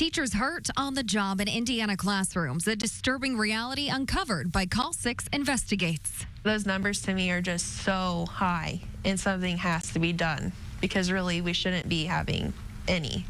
Teachers hurt on the job in Indiana classrooms. A disturbing reality uncovered by Call 6 Investigates. Those numbers to me are just so high, and something has to be done because really we shouldn't be having any.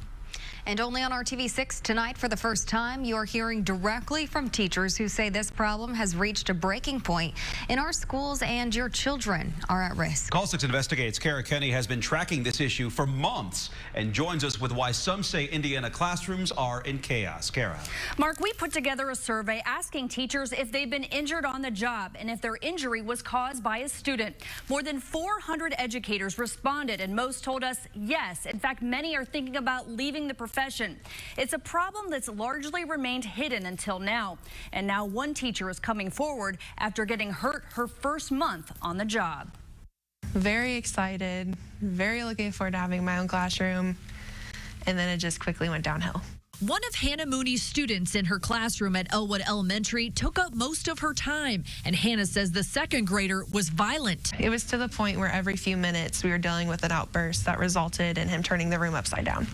And only on RTV6 tonight, for the first time, you're hearing directly from teachers who say this problem has reached a breaking point in our schools and your children are at risk. Call 6 Investigates' Kara Kenny has been tracking this issue for months and joins us with why some say Indiana classrooms are in chaos. Kara. Mark, we put together a survey asking teachers if they've been injured on the job and if their injury was caused by a student. More than 400 educators responded, and most told us yes. In fact, many are thinking about leaving the profession. It's a problem that's largely remained hidden until now. And now one teacher is coming forward after getting hurt her first month on the job. Very excited, very looking forward to having my own classroom, and then it just quickly went downhill. One of Hannah Mooney's students in her classroom at Elwood Elementary took up most of her time, and Hannah says the second grader was violent. It was to the point where every few minutes we were dealing with an outburst that resulted in him turning the room upside down.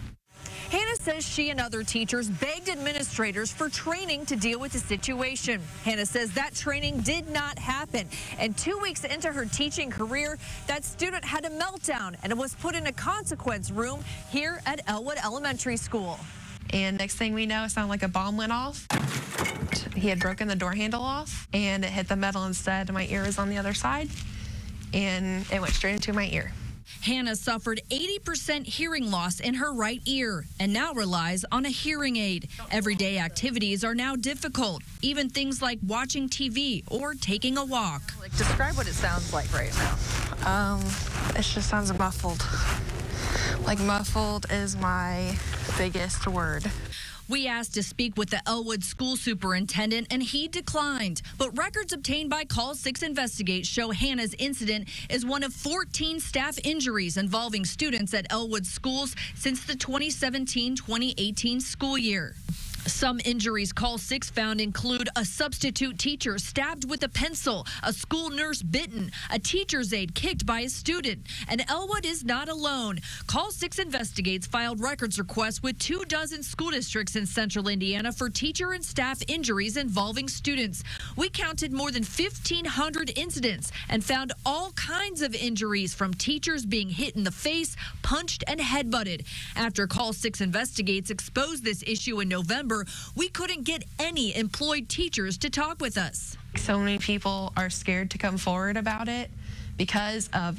Hannah says she and other teachers begged administrators for training to deal with the situation. Hannah says that training did not happen. And 2 weeks into her teaching career, that student had a meltdown and was put in a consequence room here at Elwood Elementary School. And next thing we know, it sounded like a bomb went off. He had broken the door handle off and it hit the metal instead. My ear was on the other side and it went straight into my ear. Hannah suffered 80% hearing loss in her right ear and now relies on a hearing aid. Everyday activities are now difficult, even things like watching TV or taking a walk. Describe what it sounds like right now. It just sounds muffled. Like muffled is my biggest word. We asked to speak with the Elwood school superintendent, and he declined. But records obtained by Call 6 Investigates show Hannah's incident is one of 14 staff injuries involving students at Elwood schools since the 2017-2018 school year. Some injuries Call 6 found include a substitute teacher stabbed with a pencil, a school nurse bitten, a teacher's aide kicked by a student. And Elwood is not alone. Call 6 Investigates filed records requests with 24 school districts in central Indiana for teacher and staff injuries involving students. We counted more than 1,500 incidents and found all kinds of injuries, from teachers being hit in the face, punched, and headbutted. After Call 6 Investigates exposed this issue in November, we couldn't get any employed teachers to talk with us. So many people are scared to come forward about it because of,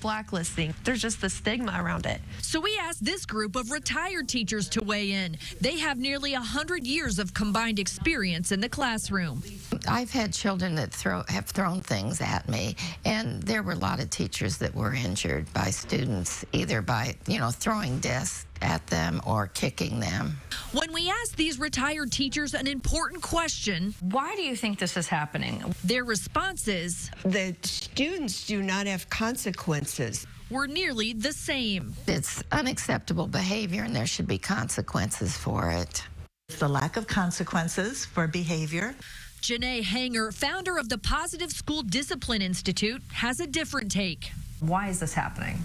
blacklisting. There's just the stigma around it. So we asked this group of retired teachers to weigh in. They have nearly 100 years of combined experience in the classroom. I've had children that have thrown things at me, and there were a lot of teachers that were injured by students, either by, throwing desks at them or kicking them. When we asked these retired teachers an important question, Why do you think this is happening? their responses The students do not have consequences. were nearly the same. It's unacceptable behavior, and there should be consequences for it. It's the lack of consequences for behavior. Janae Hanger, founder of the Positive School Discipline Institute, has a different take. Why is this happening?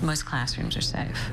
Most classrooms are safe,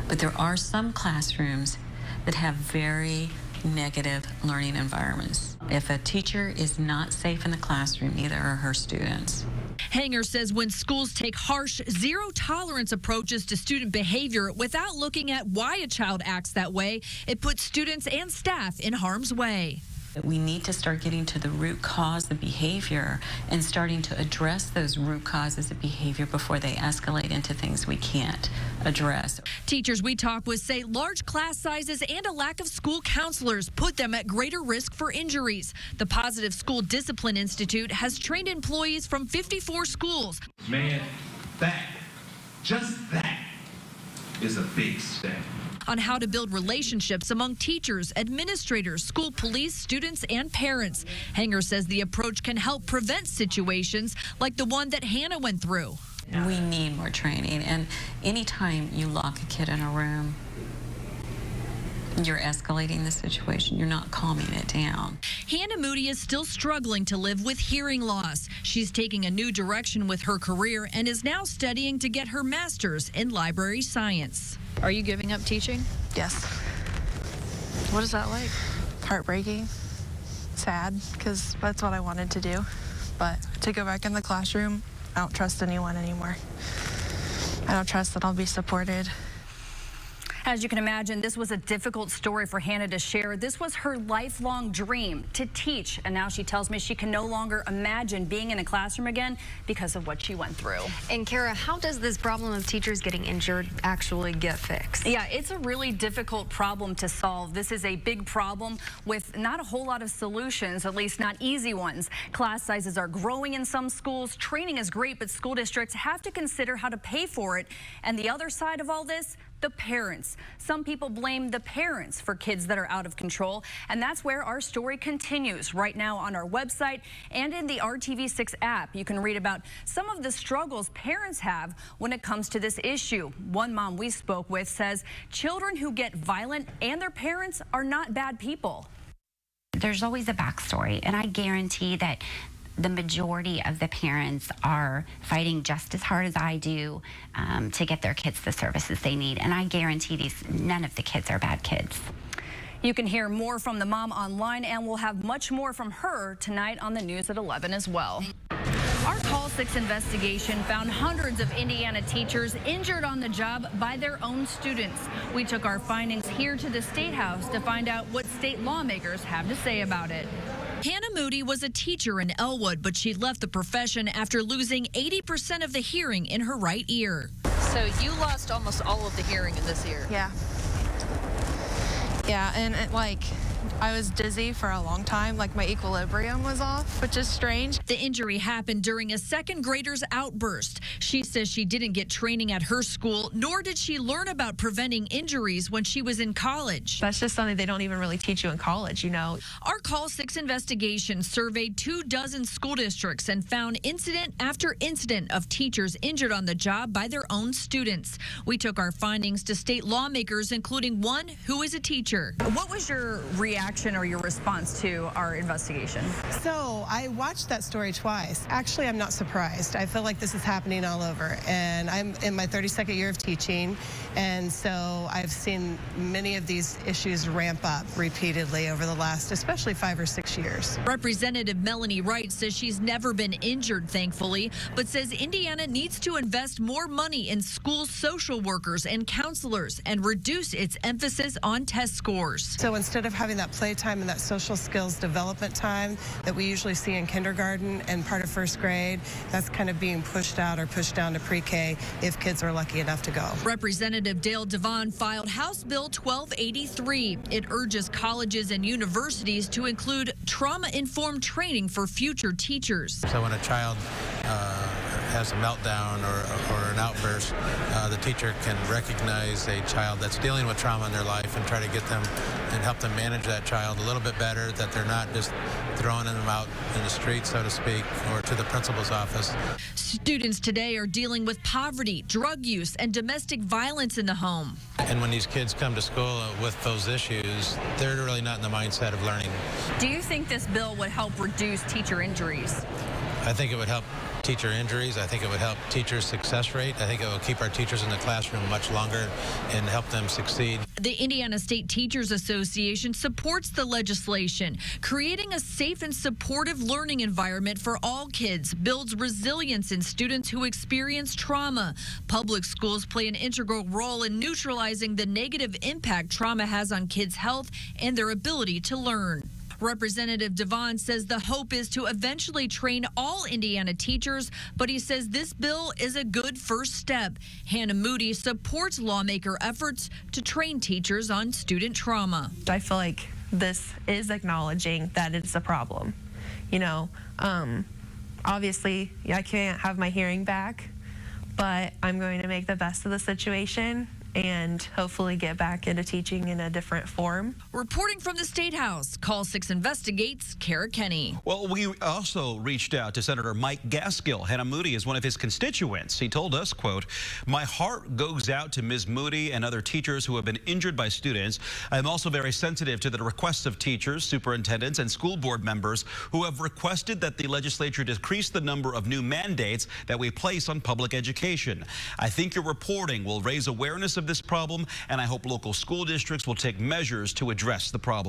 but there are some classrooms that have very negative learning environments. If a teacher is not safe in the classroom, neither are her students. Hanger says when schools take harsh, zero-tolerance approaches to student behavior without looking at why a child acts that way, it puts students and staff in harm's way. We need to start getting to the root cause of behavior and starting to address those root causes of behavior before they escalate into things we can't address. Teachers we talk with say large class sizes and a lack of school counselors put them at greater risk for injuries. The Positive School Discipline Institute has trained employees from 54 schools. Man, just that is a big step On how to build relationships among teachers, administrators, school police, students, and parents. Hanger says the approach can help prevent situations like the one that Hannah went through. We need more training, and anytime you lock a kid in a room, you're escalating the situation. You're not calming it down. Hannah Moody is still struggling to live with hearing loss. She's taking a new direction with her career and is now studying to get her master's in library science. Are you giving up teaching? Yes. What is that like? Heartbreaking, sad, because that's what I wanted to do. But to go back in the classroom, I don't trust anyone anymore. I don't trust that I'll be supported. As you can imagine, this was a difficult story for Hannah to share. This was her lifelong dream, to teach, and now she tells me she can no longer imagine being in a classroom again because of what she went through. And Kara, how does this problem of teachers getting injured actually get fixed? Yeah, it's a really difficult problem to solve. This is a big problem with not a whole lot of solutions, at least not easy ones. Class sizes are growing in some schools. Training is great, but school districts have to consider how to pay for it. And the other side of all this, the parents. Some people blame the parents for kids that are out of control, and that's where our story continues right now on our website and in the RTV6 app. You can read about some of the struggles parents have when it comes to this issue. One mom we spoke with says children who get violent and their parents are not bad people. There's always a backstory, and I guarantee that the majority of the parents are fighting just as hard as I do to get their kids the services they need. And I guarantee none of the kids are bad kids. You can hear more from the mom online, and we'll have much more from her tonight on the news at 11 as well. Our Call 6 investigation found hundreds of Indiana teachers injured on the job by their own students. We took our findings here to the State House to find out what state lawmakers have to say about it. Hannah Moody was a teacher in Elwood, but she left the profession after losing 80% of the hearing in her right ear. So you lost almost all of the hearing in this ear. Yeah. Yeah, and I was dizzy for a long time, like my equilibrium was off, which is strange. The injury happened during a second grader's outburst. She says she didn't get training at her school, nor did she learn about preventing injuries when she was in college. That's just something they don't even really teach you in college, you know. Our Call 6 investigation surveyed 24 school districts and found incident after incident of teachers injured on the job by their own students. We took our findings to state lawmakers, including one who is a teacher. What was your reaction or your response to our investigation? So I watched that story twice. Actually, I'm not surprised. I feel like this is happening all over, and I'm in my 32nd year of teaching, and so I've seen many of these issues ramp up repeatedly over the last, especially 5 or 6 years. Representative Melanie Wright says she's never been injured, thankfully, but says Indiana needs to invest more money in school social workers and counselors and reduce its emphasis on test scores. So instead of having that playtime and that social skills development time that we usually see in kindergarten and part of first grade, that's kind of being pushed out or pushed down to pre-K if kids are lucky enough to go. Representative Dale Devon filed House Bill 1283. It urges colleges and universities to include trauma-informed training for future teachers. So when a child has a meltdown or an outburst, the teacher can recognize a child that's dealing with trauma in their life and try to get them and help them manage that child a little bit better, that they're not just throwing them out in the street, so to speak, or to the principal's office. Students today are dealing with poverty, drug use, and domestic violence in the home. And when these kids come to school with those issues, they're really not in the mindset of learning. Do you think this bill would help reduce teacher injuries? I think it would help teacher injuries. I think it would help teachers' success rate. I think it will keep our teachers in the classroom much longer and help them succeed. The Indiana State Teachers Association supports the legislation. Creating a safe and supportive learning environment for all kids builds resilience in students who experience trauma. Public schools play an integral role in neutralizing the negative impact trauma has on kids' health and their ability to learn. Representative Devon says the hope is to eventually train all Indiana teachers, but he says this bill is a good first step. Hannah Moody supports lawmaker efforts to train teachers on student trauma. I feel like this is acknowledging that it's a problem. You know, obviously I can't have my hearing back, but I'm going to make the best of the situation and hopefully get back into teaching in a different form. Reporting from the State House, Call 6 investigates, Kara Kenny. Well, we also reached out to Senator Mike Gaskill. Hannah Moody is one of his constituents. He told us, quote, "My heart goes out to Ms. Moody and other teachers who have been injured by students. I'm also very sensitive to the requests of teachers, superintendents, and school board members who have requested that the legislature decrease the number of new mandates that we place on public education. I think your reporting will raise awareness of this problem, and I hope local school districts will take measures to address the problem.